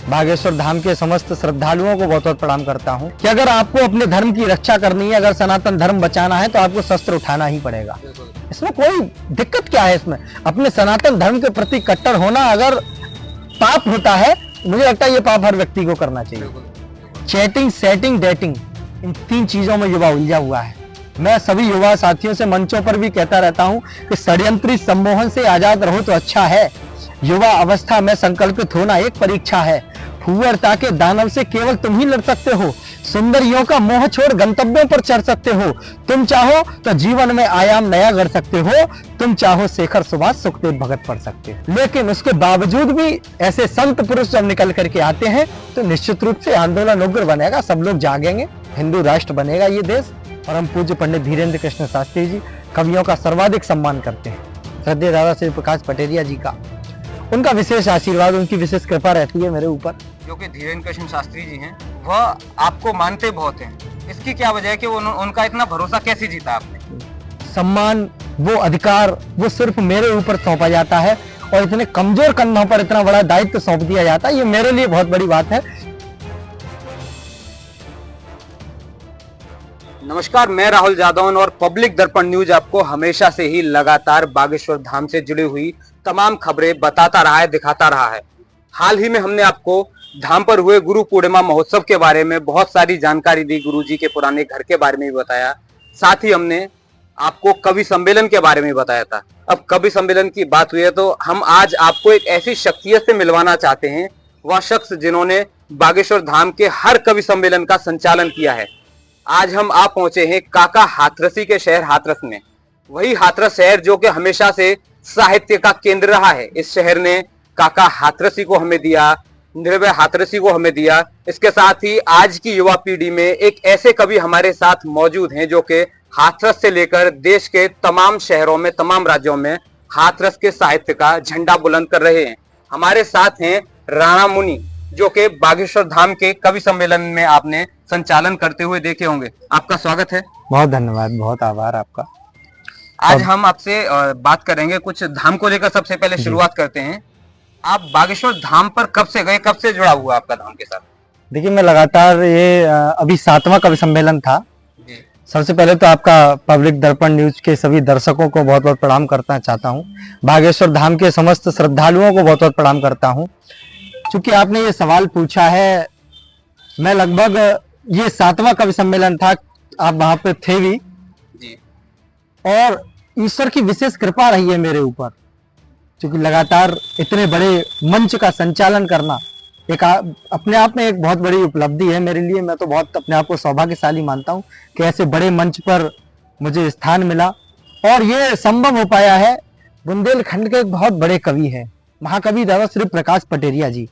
बागेश्वर धाम के समस्त श्रद्धालुओं को बहुत बहुत प्रणाम करता हूं कि अगर आपको अपने धर्म की रक्षा करनी है, अगर सनातन धर्म बचाना है तो आपको शस्त्र उठाना ही पड़ेगा। इसमें कोई दिक्कत क्या है? इसमें अपने सनातन धर्म के प्रति कट्टर होना अगर पाप होता है, मुझे लगता है ये पाप हर व्यक्ति को करना चाहिए। चैटिंग, सेटिंग, डेटिंग, इन 3 चीजों में युवा उलझा हुआ है। मैं सभी युवा साथियों से मंचों पर भी कहता रहता हूं कि षड्यंत्री सम्मोहन से आजाद रहो तो अच्छा है। युवा अवस्था में संकल्पित होना एक परीक्षा है। फूवरता के दानव से केवल तुम ही लड़ सकते हो। सुंदरियों का मोह छोड़ गंतव्यों पर चढ़ सकते हो। तुम चाहो तो जीवन में आयाम नया गढ़ सकते हो। तुम चाहो शेखर सुभाष सुखदेव भगत पढ़ सकते हो। लेकिन उसके बावजूद भी ऐसे संत पुरुष जब निकल करके आते हैं तो निश्चित रूप से आंदोलन उग्र बनेगा, सब लोग जागेंगे, हिंदू राष्ट्र बनेगा ये देश। परम पूज्य पंडित धीरेन्द्र कृष्ण शास्त्री जी कवियों का सर्वाधिक सम्मान करते हैं। श्रद्धेय दादा श्री प्रकाश पटेरिया जी का, उनका विशेष आशीर्वाद, उनकी विशेष कृपा रहती है मेरे ऊपर। जो कि धीरेन्द्र कृष्ण शास्त्री जी हैं, वह आपको मानते बहुत हैं। इसकी क्या वजह है कि उनका इतना भरोसा कैसे जीता आपने? सम्मान, वो अधिकार, वो सिर्फ मेरे ऊपर सौंपा जाता है और इतने कमजोर कंधों पर इतना बड़ा दायित्व सौंप दिया जाता है, ये मेरे लिए बहुत बड़ी बात है। नमस्कार, मैं राहुल जादौन और पब्लिक दर्पण न्यूज आपको हमेशा से ही लगातार बागेश्वर धाम से जुड़ी हुई तमाम खबरें बताता रहा है, दिखाता रहा है। हाल ही में हमने आपको धाम पर हुए गुरु पूर्णिमा महोत्सव के बारे में बहुत सारी जानकारी दी, गुरुजी के पुराने घर के बारे में भी बताया, साथ ही हमने आपको कवि सम्मेलन के बारे में बताया था। अब कवि सम्मेलन की बात हुई है तो हम आज आपको एक ऐसी शख्सियत से मिलवाना चाहते हैं, वह शख्स जिन्होंने बागेश्वर धाम के हर कवि सम्मेलन का संचालन किया है। आज हम आ पहुंचे हैं काका हाथरसी के शहर हाथरस में। वही हाथरस शहर जो कि हमेशा से साहित्य का केंद्र रहा है। इस शहर ने काका हाथरसी को हमें दिया, निर्भय हाथरसी को हमें दिया। इसके साथ ही आज की युवा पीढ़ी में एक ऐसे कवि हमारे साथ मौजूद हैं जो कि हाथरस से लेकर देश के तमाम शहरों में, तमाम राज्यों में हाथरस के साहित्य का झंडा बुलंद कर रहे हैं। हमारे साथ हैं राणा मुनि, जो कि बागेश्वर धाम के कवि सम्मेलन में आपने संचालन करते हुए देखे होंगे। आपका स्वागत है। बहुत धन्यवाद, बहुत आभार आपका। आज हम आपसे बात करेंगे कुछ धाम को लेकर। सबसे पहले शुरुआत करते हैं, आप बागेश्वर धाम पर कब से गए, कब से जुड़ा हुआ आपका धाम के साथ? देखिए, मैं लगातार ये अभी 7वां कवि सम्मेलन था। सबसे पहले तो आपका पब्लिक दर्पण न्यूज के सभी दर्शकों को बहुत बहुत प्रणाम करना चाहता हूँ। बागेश्वर धाम के समस्त श्रद्धालुओं को बहुत बहुत प्रणाम करता हूँ। चूंकि आपने ये सवाल पूछा है, मैं लगभग ये 7वां कवि सम्मेलन था, आप वहां पे थे भी जी। और ईश्वर की विशेष कृपा रही है मेरे ऊपर, क्योंकि लगातार इतने बड़े मंच का संचालन करना एक अपने आप में एक बहुत बड़ी उपलब्धि है मेरे लिए। मैं तो बहुत अपने आप को सौभाग्यशाली मानता हूं कि ऐसे बड़े मंच पर मुझे स्थान मिला और ये संभव हो पाया है। बुंदेलखंड के एक बहुत बड़े कवि है, महाकवि दादा श्री प्रकाश पटेरिया जी,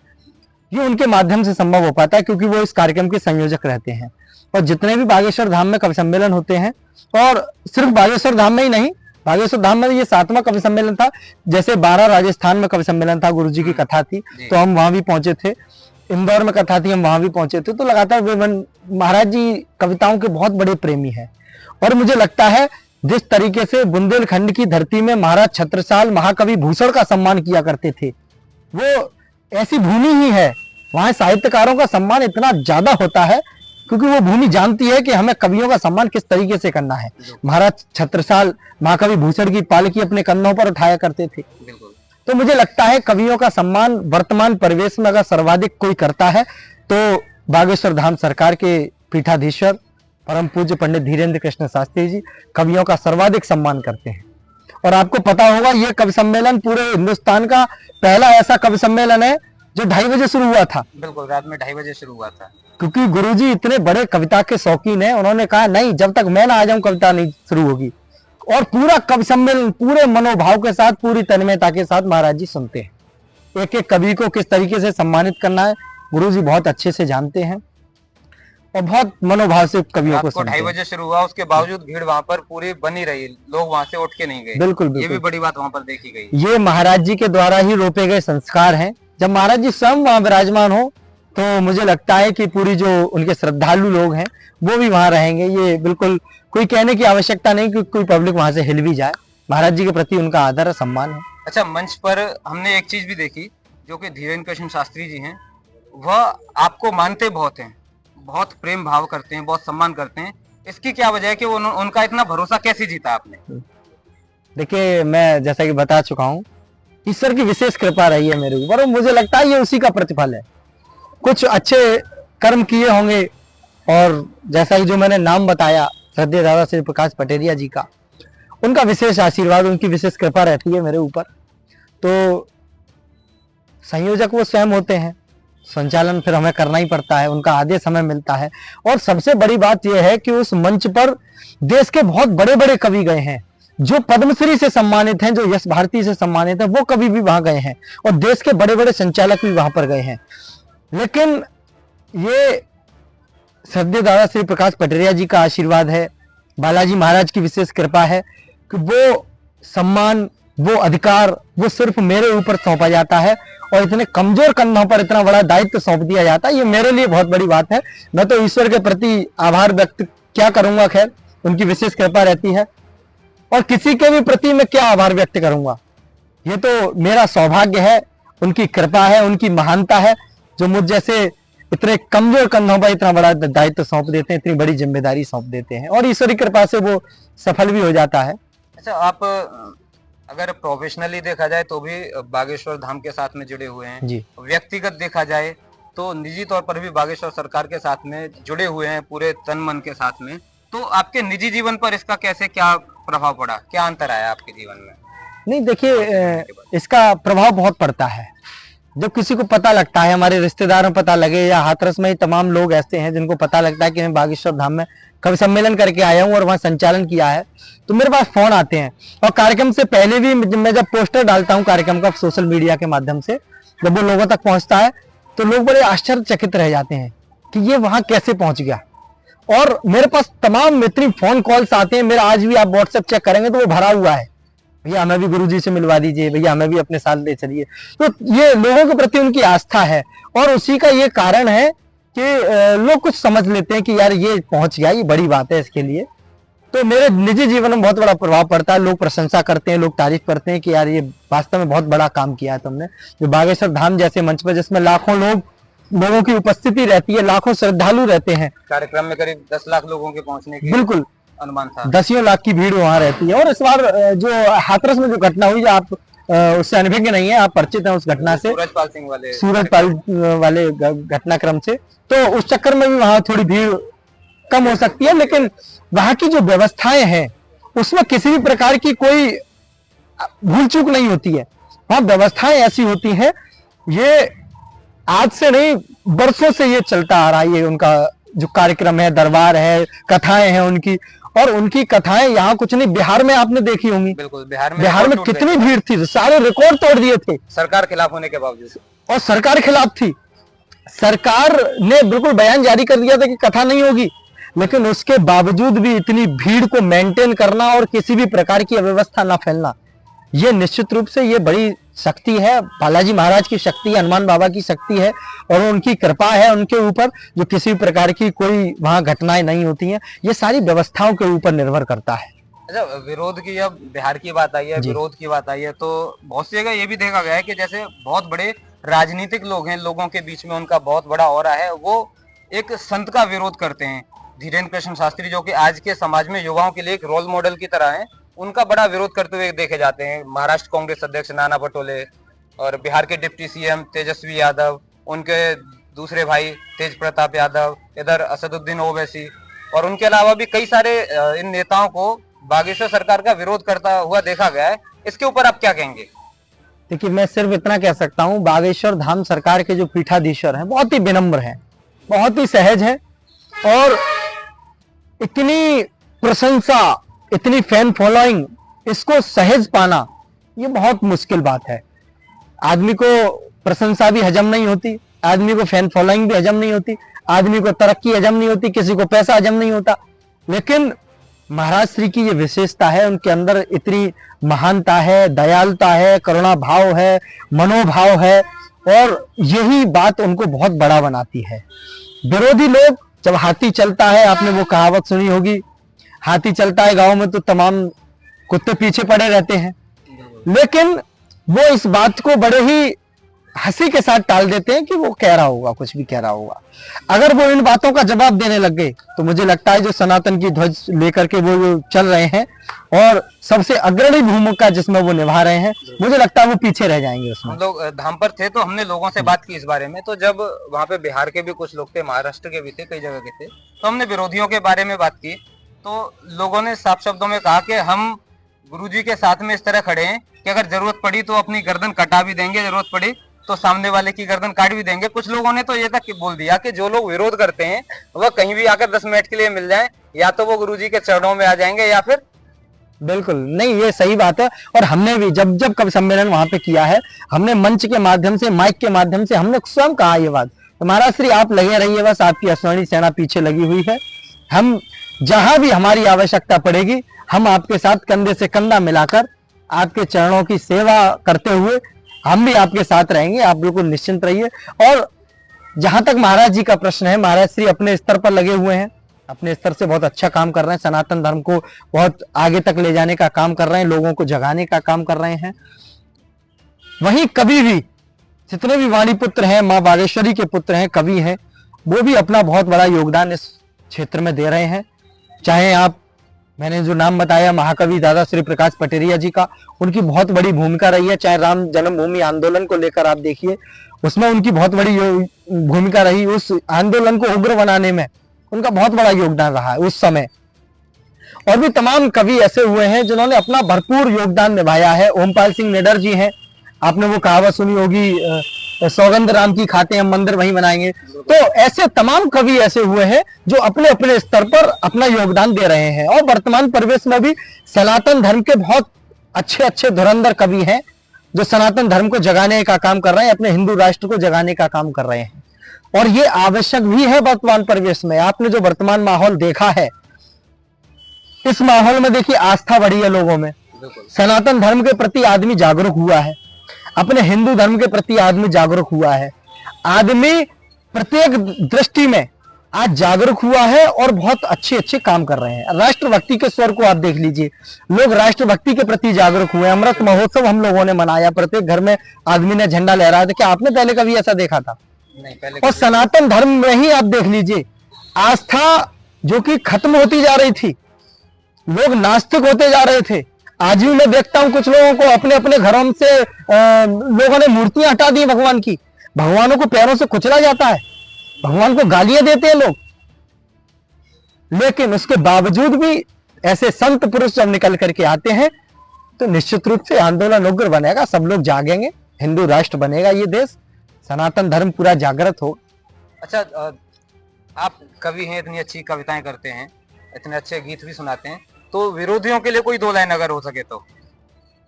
ये उनके माध्यम से संभव हो पाता है क्योंकि वो इस कार्यक्रम के संयोजक रहते हैं। और जितने भी बागेश्वर धाम में कवि सम्मेलन होते हैं, और सिर्फ बागेश्वर धाम में ही नहीं, बागेश्वर धाम में ये 7वां कवि सम्मेलन था। जैसे 12 राजस्थान में कवि सम्मेलन था, गुरुजी की कथा थी तो हम वहां भी पहुंचे थे। इंदौर में कथा थी, हम वहां भी पहुंचे थे। तो लगातार महाराज जी कविताओं के बहुत बड़े प्रेमी है। और मुझे लगता है जिस तरीके से बुंदेलखंड की धरती में महाराज छत्रसाल महाकवि भूषण का सम्मान किया करते थे, वो ऐसी भूमि ही है। वहां साहित्यकारों का सम्मान इतना ज्यादा होता है क्योंकि वो भूमि जानती है कि हमें कवियों का सम्मान किस तरीके से करना है। महाराज छत्रसाल महाकवि भूषण की पालकी अपने कंधों पर उठाया करते थे। तो मुझे लगता है कवियों का सम्मान वर्तमान परिवेश में अगर सर्वाधिक कोई करता है तो बागेश्वर धाम सरकार के पीठाधीश्वर परम पूज्य पंडित धीरेन्द्र कृष्ण शास्त्री जी कवियों का सर्वाधिक सम्मान करते हैं। और आपको पता होगा, ये कवि सम्मेलन पूरे हिंदुस्तान का पहला ऐसा कवि सम्मेलन है जो 2:30 बजे शुरू हुआ था। बिल्कुल, रात में 2:30 बजे शुरू हुआ था। क्योंकि गुरुजी इतने बड़े कविता के शौकीन हैं, उन्होंने कहा नहीं, जब तक मैं ना आ जाऊं कविता नहीं शुरू होगी। और पूरा कवि सम्मेलन पूरे मनोभाव के साथ, पूरी तन्मयता के साथ महाराज जी सुनते हैं। एक एक कवि को किस तरीके से सम्मानित करना है गुरुजी बहुत अच्छे से जानते हैं और बहुत मनोभाव से कवियों को सुनते हैं। 2:30 बजे शुरू हुआ, उसके बावजूद भीड़ वहां पर पूरी बनी रही, लोग वहां से उठ के नहीं गए। बिल्कुल, ये भी बड़ी बात वहां पर देखी गई। ये महाराज जी के द्वारा ही रोपे गए संस्कार हैं। जब महाराज जी स्वयं वहां विराजमान हो तो मुझे लगता है कि पूरी जो उनके श्रद्धालु लोग हैं वो भी वहां रहेंगे। ये बिल्कुल कोई कहने की आवश्यकता नहीं कि कोई पब्लिक वहां से हिल भी जाए। महाराज जी के प्रति उनका आदर और सम्मान है। अच्छा, मंच पर हमने एक चीज भी देखी जो कि धीरेन्द्र कृष्ण शास्त्री जी हैं, वह आपको मानते बहुत हैं, बहुत प्रेम भाव करते हैं, बहुत सम्मान करते हैं। इसकी क्या वजह है कि उनका इतना भरोसा कैसे जीता आपने? देखिए, मैं जैसा कि बता चुका हूँ, ईश्वर की विशेष कृपा रही है मेरे ऊपर और मुझे लगता है ये उसी का प्रतिफल है। कुछ अच्छे कर्म किए होंगे और जैसा कि जो मैंने नाम बताया श्रद्धेय दादा श्री प्रकाश पटेरिया जी का, उनका विशेष आशीर्वाद, उनकी विशेष कृपा रहती है मेरे ऊपर। तो संयोजक वो स्वयं होते हैं, संचालन फिर हमें करना ही पड़ता है, उनका आदेश हमें मिलता है। और सबसे बड़ी बात यह है कि उस मंच पर देश के बहुत बड़े बड़े कवि गए हैं, जो पद्मश्री से सम्मानित हैं, जो यश भारती से सम्मानित हैं, वो कवि भी वहां गए हैं और देश के बड़े बड़े संचालक भी वहां पर गए हैं। लेकिन ये श्रद्धेय दादा श्री प्रकाश पटेरिया जी का आशीर्वाद है, बालाजी महाराज की विशेष कृपा है कि वो सम्मान, वो अधिकार, वो सिर्फ मेरे ऊपर सौंपा जाता है और इतने कमजोर कंधों पर इतना बड़ा दायित्व सौंप दिया जाता है। ये मेरे लिए बहुत बड़ी बात है। मैं तो ईश्वर के प्रति आभार व्यक्त क्या करूंगा, खैर उनकी विशेष कृपा रहती है और किसी के भी प्रति मैं क्या आभार व्यक्त करूंगा। ये तो मेरा सौभाग्य है, उनकी कृपा है, उनकी महानता है, जो मुझ जैसे इतने कमजोर कंधों पर इतना बड़ा दायित्व सौंप देते हैं, इतनी बड़ी जिम्मेदारी सौंप देते हैं और ईश्वरी कृपा से वो सफल भी हो जाता है। अच्छा, आप अगर प्रोफेशनली देखा जाए तो भी बागेश्वर धाम के साथ में जुड़े हुए हैं जी। व्यक्तिगत देखा जाए तो निजी तौर पर भी बागेश्वर सरकार के साथ में जुड़े हुए हैं पूरे तन मन के साथ में। तो आपके निजी जीवन पर इसका कैसे क्या प्रभाव पड़ा, क्या अंतर आया आपके जीवन में? नहीं, देखिए, इसका प्रभाव बहुत पड़ता है। जब किसी को पता लगता है, हमारे रिश्तेदारों को पता लगे या हाथरस में ही तमाम लोग ऐसे हैं जिनको पता लगता है कि मैं बागेश्वर धाम में कवि सम्मेलन करके आया हूँ और वहाँ संचालन किया है, तो मेरे पास फोन आते हैं। और कार्यक्रम से पहले भी मैं जब पोस्टर डालता हूँ कार्यक्रम का सोशल मीडिया के माध्यम से, जब वो लोगों तक पहुंचता है तो लोग बड़े आश्चर्यचकित रह जाते हैं कि ये वहां कैसे पहुंच गया। और मेरे पास तमाम इतनी फोन कॉल्स आते हैं, मेरा आज भी आप व्हाट्सएप चेक करेंगे तो वो भरा हुआ है, भैया हमें भी गुरुजी से मिलवा दीजिए, भैया हमें भी अपने साथ ले चलिए। तो ये लोगों के प्रति उनकी आस्था है और उसी का ये कारण है कि लोग कुछ समझ लेते हैं कि यार ये पहुंच गया, ये बड़ी बात है इसके लिए। तो मेरे निजी जीवन में बहुत बड़ा प्रभाव पड़ता है, लोग प्रशंसा करते हैं, लोग तारीफ करते हैं कि यार ये वास्तव में बहुत बड़ा काम किया है तुमने। जो बागेश्वर धाम जैसे मंच पर जिसमें लाखों लोगों की उपस्थिति रहती है, लाखों श्रद्धालु रहते हैं, कार्यक्रम में करीब 10 लाख लोगों के पहुंचने की बिल्कुल अनुमान था, 10 लाख की भीड़ वहां रहती है। और इस बार जो हाथरस में जो घटना हुई, आप उससे अनभिज्ञ नहीं है, आप परिचित हैं उस घटना से, सूरजपाल वाले घटनाक्रम से, तो उस चक्कर में भी वहां थोड़ी भीड़ कम हो सकती है। लेकिन वहां की जो व्यवस्थाएं हैं उसमें किसी भी प्रकार की कोई भूल चूक नहीं होती है। वहां व्यवस्थाएं ऐसी होती हैं, ये आज से नहीं बरसों से ये चलता आ रहा है। ये उनका जो कार्यक्रम है, दरबार है, कथाएं हैं उनकी, और उनकी कथाएं यहाँ कुछ नहीं, बिहार में आपने देखी होंगी। बिल्कुल, बिहार में कितनी भीड़ थी, सारे रिकॉर्ड तोड़ दिए थे सरकार खिलाफ होने के बावजूद। और सरकार खिलाफ थी, सरकार ने बिल्कुल बयान जारी कर दिया था कि कथा नहीं होगी, लेकिन उसके बावजूद भी इतनी भीड़ को मेंटेन करना और किसी भी प्रकार की अव्यवस्था ना फैलना, ये निश्चित रूप से ये बड़ी शक्ति है, बालाजी महाराज की शक्ति है, हनुमान बाबा की शक्ति है और उनकी कृपा है उनके ऊपर, जो किसी प्रकार की कोई वहां घटनाएं नहीं होती हैं। ये सारी व्यवस्थाओं के ऊपर निर्भर करता है। अच्छा, विरोध की जब बिहार की बात आई है, विरोध की बात आई है, तो बहुत सी जगह ये भी देखा गया है कि जैसे बहुत बड़े राजनीतिक लोग हैं, लोगों के बीच में उनका बहुत बड़ा ऑरा है, वो एक संत का विरोध करते हैं। धीरेन्द्र कृष्ण शास्त्री जो कि आज के समाज में युवाओं के लिए एक रोल मॉडल की तरह है, उनका बड़ा विरोध करते हुए देखे जाते हैं। महाराष्ट्र कांग्रेस अध्यक्ष नाना पटोले और बिहार के डिप्टी सीएम तेजस्वी यादव, उनके दूसरे भाई तेज प्रताप यादव, इधर असदुद्दीन ओवैसी, और उनके अलावा भी कई सारे इन नेताओं को बागेश्वर सरकार का विरोध करता हुआ देखा गया है। इसके ऊपर आप क्या कहेंगे? देखिए, मैं सिर्फ इतना कह सकता हूँ, बागेश्वर धाम सरकार के जो पीठाधीश्वर हैं बहुत ही विनम्र हैं, बहुत ही सहज हैं और इतनी प्रशंसा, इतनी फैन फॉलोइंग, इसको सहज पाना ये बहुत मुश्किल बात है। आदमी को प्रशंसा भी हजम नहीं होती, आदमी को फैन फॉलोइंग भी हजम नहीं होती, आदमी को तरक्की हजम नहीं होती, किसी को पैसा हजम नहीं होता। लेकिन महाराज श्री की ये विशेषता है, उनके अंदर इतनी महानता है, दयालुता है, करुणा भाव है, मनोभाव है और यही बात उनको बहुत बड़ा बनाती है। विरोधी लोग, जब हाथी चलता है, आपने वो कहावत सुनी होगी, हाथी चलता है गांव में तो तमाम कुत्ते पीछे पड़े रहते हैं, लेकिन वो इस बात को बड़े ही हंसी के साथ टाल देते हैं कि वो कह रहा होगा, कुछ भी कह रहा होगा। अगर वो इन बातों का जवाब देने लग गए तो मुझे लगता है जो सनातन की ध्वज लेकर के वो जो चल रहे हैं और सबसे अग्रणी भूमिका जिसमें वो निभा रहे हैं, मुझे लगता है वो पीछे रह जाएंगे उसमें। हम लोग धाम पर थे तो हमने लोगों से बात की इस बारे में, तो जब वहाँ पे बिहार के भी कुछ लोग थे, महाराष्ट्र के भी थे, कई जगह के थे, तो हमने विरोधियों के बारे में बात की, तो लोगों ने साफ शब्दों में कहा कि हम गुरुजी के साथ में इस तरह खड़े हैं कि अगर जरूरत पड़ी तो अपनी गर्दन कटा भी देंगे, जरूरत पड़ी तो सामने वाले की गर्दन काट भी देंगे। कुछ लोगों ने तो ये तक बोल दिया कि जो लोग विरोध करते हैं वह कहीं भी आकर 10 मिनट के लिए मिल जाएं, या तो वो गुरुजी के चरणों में आ जाएंगे या फिर। बिल्कुल नहीं, ये सही बात है। और हमने भी जब जब कभी सम्मेलन वहां पे किया है, हमने मंच के माध्यम से, माइक के माध्यम से हमने स्वयं कहा ये बात, तो महाराज श्री आप लगे रहिए, बस आपकी अश्वनी सेना पीछे लगी हुई है। हम जहां भी हमारी आवश्यकता पड़ेगी हम आपके साथ कंधे से कंधा मिलाकर आपके चरणों की सेवा करते हुए हम भी आपके साथ रहेंगे, आप बिल्कुल निश्चिंत रहिए। और जहां तक महाराज जी का प्रश्न है, महाराज श्री अपने स्तर पर लगे हुए हैं, अपने स्तर से बहुत अच्छा काम कर रहे हैं, सनातन धर्म को बहुत आगे तक ले जाने का काम कर रहे हैं, लोगों को जगाने का काम कर रहे हैं। वहीं कवि भी, जितने भी वाणी पुत्र हैं, मां बागेश्वरी के पुत्र हैं, कवि हैं, वो भी अपना बहुत बड़ा योगदान इस क्षेत्र में दे रहे हैं। चाहे आप, मैंने जो नाम बताया महाकवि दादा श्री प्रकाश पटेरिया जी का, उनकी बहुत बड़ी भूमिका रही है। चाहे राम जन्मभूमि आंदोलन को लेकर आप देखिए, उसमें उनकी बहुत बड़ी भूमिका रही, उस आंदोलन को उग्र बनाने में उनका बहुत बड़ा योगदान रहा है उस समय। और भी तमाम कवि ऐसे हुए हैं जिन्होंने अपना भरपूर योगदान निभाया है। ओमपाल सिंह निडर जी हैं, आपने वो कहावत सुनी होगी, सौगंध राम की खाते हम मंदिर वहीं बनाएंगे। तो ऐसे तमाम कवि ऐसे हुए हैं जो अपने अपने स्तर पर अपना योगदान दे रहे हैं। और वर्तमान परिवेश में भी सनातन धर्म के बहुत अच्छे अच्छे धुरंधर कवि हैं जो सनातन धर्म को जगाने का काम कर रहे हैं, अपने हिंदू राष्ट्र को जगाने का काम कर रहे हैं। और ये आवश्यक भी है वर्तमान परिवेश में। आपने जो वर्तमान माहौल देखा है, इस माहौल में देखिए आस्था बढ़ी है लोगों में, सनातन धर्म के प्रति आदमी जागरूक हुआ है, अपने हिंदू धर्म के प्रति आदमी जागरूक हुआ है। आदमी प्रत्येक दृष्टि में आज जागरूक हुआ है और बहुत अच्छे अच्छे काम कर रहे हैं। राष्ट्रभक्ति के स्वर को आप देख लीजिए, लोग राष्ट्रभक्ति के प्रति जागरूक हुए। अमृत महोत्सव हम लोगों ने मनाया, प्रत्येक घर में आदमी ने झंडा लहराया था। क्या आपने पहले कभी ऐसा देखा था? नहीं, पहले। और सनातन धर्म में ही आप देख लीजिए, आस्था जो कि खत्म होती जा रही थी, लोग नास्तिक होते जा रहे थे। आज भी मैं देखता हूं कुछ लोगों को अपने अपने घरों से लोगों ने मूर्तियां हटा दी भगवान की, भगवानों को पैरों से कुचला जाता है, भगवान को गालियां देते हैं लोग। लेकिन उसके बावजूद भी ऐसे संत पुरुष जब निकल करके आते हैं तो निश्चित रूप से आंदोलन उग्र बनेगा, सब लोग जागेंगे, हिंदू राष्ट्र बनेगा ये देश, सनातन धर्म पूरा जागृत हो। अच्छा, आप कवि हैं, इतनी अच्छी कविताएं करते हैं, इतने अच्छे गीत भी सुनाते हैं, तो विरोधियों के लिए कोई दो लाइन अगर हो सके तो?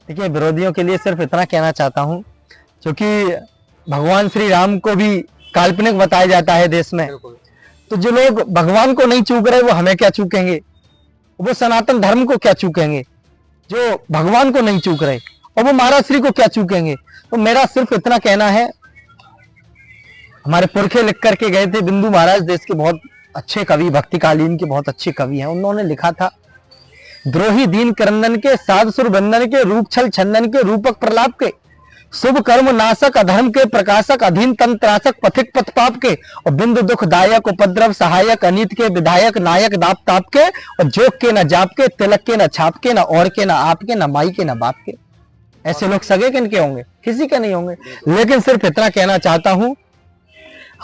देखिए, विरोधियों के लिए सिर्फ इतना कहना चाहता हूं, क्योंकि भगवान श्री राम को भी काल्पनिक बताया जाता है देश में, तो जो लोग भगवान को नहीं चूक रहे वो हमें क्या चूकेंगे, वो सनातन धर्म को क्या चूकेंगे, जो भगवान को नहीं चूक रहे, और वो महाराज श्री को क्या चूकेंगे। तो मेरा सिर्फ इतना कहना है, हमारे पुरखे लिख करके गए थे, बिंदु महाराज देश के बहुत अच्छे कवि, भक्तिकालीन के बहुत अच्छे कवि हैं, उन्होंने लिखा था, द्रोही दीन क्रंदन के, साध सुर बंधन के, रूप छल छंदन के, रूपक प्रलाप के, शुभ कर्म नाशक, अधर्म के प्रकाशक, अधीन तन त्रासक, पथिक पथ पाप के, और बिंदु दुख दायक, उपद्रव सहायक, अनीत के विधायक, नायक दाप ताप के, और जोक के न जाप के, तिलक के न छाप के, न और के न आप के, न माई के न बाप के। ऐसे लोग सगे किनके होंगे? किसी के नहीं होंगे। लेकिन सिर्फ इतना कहना चाहता हूं,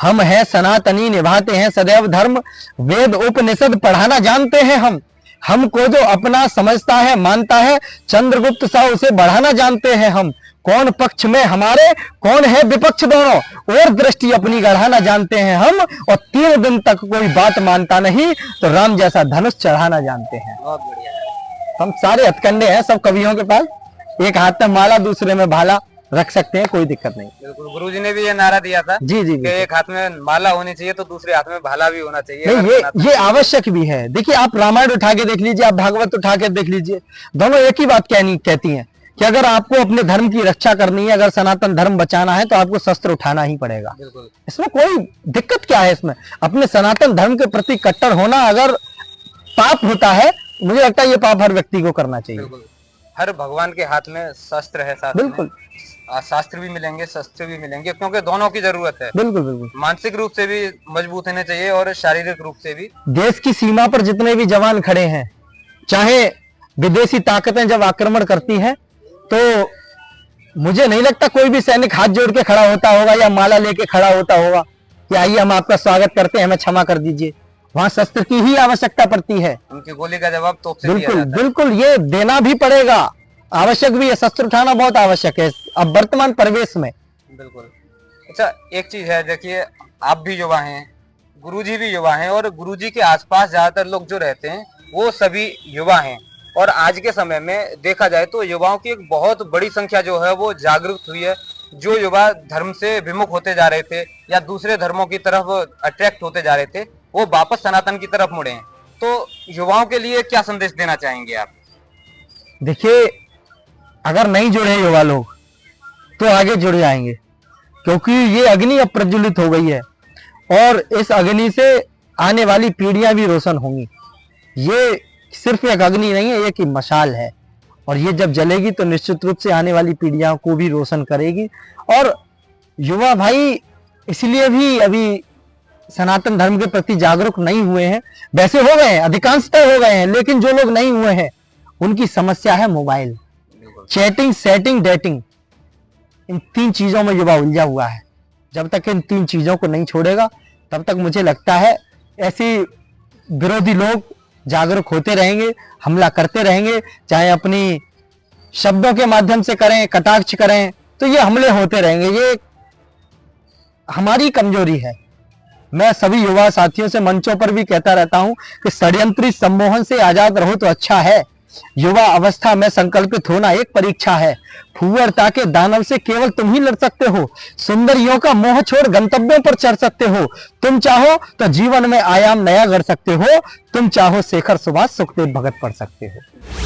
हम हैं सनातनी, निभाते हैं सदैव धर्म, वेद उपनिषद पढ़ाना जानते हैं हम, हमको जो अपना समझता है मानता है, चंद्रगुप्त सा उसे बढ़ाना जानते हैं हम, कौन पक्ष में हमारे कौन है विपक्ष दोनों, और दृष्टि अपनी गढ़ाना जानते हैं हम, और 3 दिन तक कोई बात मानता नहीं तो राम जैसा धनुष चढ़ाना जानते हैं। बहुत बढ़िया। हम सारे हथकंडे हैं सब कवियों के पास, एक हाथ में माला दूसरे में भाला रख सकते हैं, कोई दिक्कत नहीं। बिल्कुल, गुरुजी ने भी ये नारा दिया था जी जी, कि एक हाथ में माला होनी चाहिए तो दूसरे हाथ में भाला भी होना चाहिए। नहीं, ये आवश्यक भी है। देखिए, आप रामायण उठा के देख लीजिए, आप भागवत उठा के देख लीजिए, दोनों एक ही बात कहती हैं कि अगर आपको अपने धर्म की रक्षा करनी है, अगर सनातन धर्म बचाना है तो आपको शस्त्र उठाना ही पड़ेगा। इसमें कोई दिक्कत क्या है? इसमें अपने सनातन धर्म के प्रति कट्टर होना अगर पाप होता है, मुझे लगता है ये पाप हर व्यक्ति को करना चाहिए। हर भगवान के हाथ में शस्त्र है साथ बिल्कुल। शास्त्र भी मिलेंगे, शस्त्र भी मिलेंगे, क्योंकि दोनों की जरूरत है। बिल्कुल बिल्कुल। मानसिक रूप से भी मजबूत होने चाहिए और शारीरिक रूप से भी। देश की सीमा पर जितने भी जवान खड़े हैं, चाहे विदेशी ताकतें जब आक्रमण करती हैं, तो मुझे नहीं लगता कोई भी सैनिक हाथ जोड़ के खड़ा होता होगा या माला लेके खड़ा होता होगा कि आइए हम आपका स्वागत करते हैं, हमें क्षमा कर दीजिए। वहां शस्त्र की ही आवश्यकता पड़ती है। उनकी गोली का जवाब तोप से दिया बिल्कुल जाता है। बिल्कुल, ये देना भी पड़ेगा, आवश्यक भी है, शस्त्र उठाना बहुत आवश्यक है अब वर्तमान परिवेश में। बिल्कुल। अच्छा, एक चीज है, देखिए आप भी युवा हैं, गुरुजी भी युवा हैं, और गुरुजी के आसपास ज्यादातर लोग जो रहते हैं वो सभी युवा हैं। और आज के समय में देखा जाए तो युवाओं की एक बहुत बड़ी संख्या जो है वो जागरूक हुई है। जो युवा धर्म से विमुख होते जा रहे थे या दूसरे धर्मों की तरफ अट्रैक्ट होते जा रहे थे, वो वापस सनातन की तरफ मुड़े हैं। तो युवाओं के लिए क्या संदेश देना चाहेंगे आप? देखिए, अगर नहीं जुड़े युवा लोग तो आगे जुड़ जाएंगे, क्योंकि ये अग्नि अब प्रज्वलित हो गई है और इस अग्नि से आने वाली पीढ़ियां भी रोशन होंगी। ये सिर्फ एक अग्नि नहीं है, ये एक मशाल है, और ये जब जलेगी तो निश्चित रूप से आने वाली पीढ़ियों को भी रोशन करेगी। और युवा भाई इसलिए भी अभी सनातन धर्म के प्रति जागरूक नहीं हुए हैं, वैसे हो गए हैं, अधिकांशतः हो गए हैं, लेकिन जो लोग नहीं हुए हैं उनकी समस्या है मोबाइल, चैटिंग, सेटिंग, डेटिंग। इन 3 चीजों में युवा उलझा हुआ है। जब तक इन 3 चीजों को नहीं छोड़ेगा तब तक मुझे लगता है ऐसी विरोधी लोग जागरूक होते रहेंगे, हमला करते रहेंगे, चाहे अपनी शब्दों के माध्यम से करें, कटाक्ष करें, तो ये हमले होते रहेंगे। ये हमारी कमजोरी है। मैं सभी युवा साथियों से मंचों पर भी कहता रहता हूं कि षड्यंत्री सम्मोहन से आजाद रहो तो अच्छा है। युवा अवस्था में संकल्पित होना एक परीक्षा है। फूवरता के दानव से केवल तुम ही लड़ सकते हो। सुंदरियों का मोह छोड़ गंतव्यों पर चढ़ सकते हो। तुम चाहो तो जीवन में आयाम नया गढ़ सकते हो। तुम चाहो शेखर सुभाष सुखदेव भगत पढ़ सकते हो।